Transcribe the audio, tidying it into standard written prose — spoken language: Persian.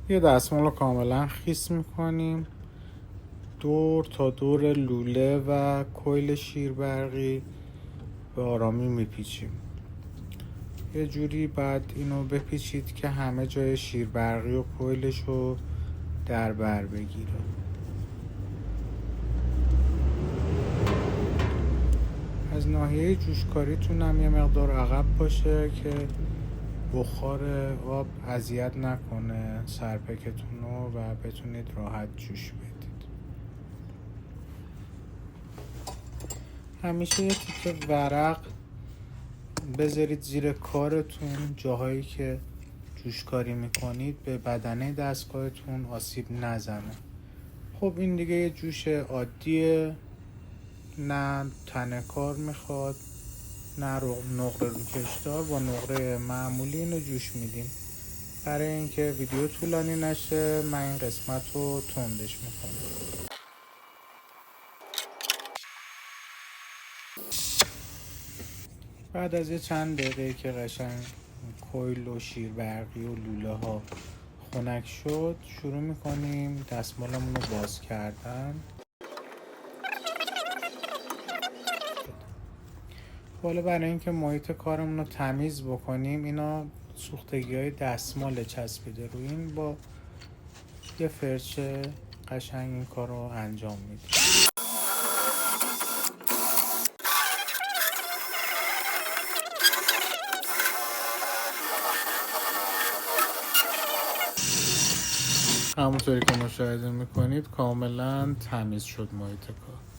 یه دستمال رو کاملا خیس میکنیم، دور تا دور لوله و کویل شیربرقی به آرامی میپیچیم. یه جوری بعد اینو بپیچید که همه جای شیربرقی و کویلش رو در بر بگیره. از ناحیه جوشکاریتون هم یه مقدار عقب باشه که بخار آب اذیت نکنه سرپکتون رو و بتونید راحت جوش بدید. همیشه یه تیکه ورق بذارید زیر کارتون، جاهایی که جوشکاری میکنید به بدنه دستگاهتون آسیب نزنه. خب این دیگه یه جوش عادیه، نه تنه کار میخواد نه نقره روکشدار، با نقره معمولی اینو جوش میدیم. برای اینکه ویدیو طولانی نشه من این قسمت رو تندش میکنم. بعد از یه چند دقیقه که قشنگ کویل و شیربرقی و لوله ها خنک شد، شروع میکنیم دستمالمون رو باز کردن. حالا برای اینکه محیط کارمون رو تمیز بکنیم، اینا سوختگی های دستمال چسبیده رو این، با یه فرچه قشنگ این کار رو انجام میدیم. همونطوری که مشاهده میکنید کاملا تمیز شد محیط کار.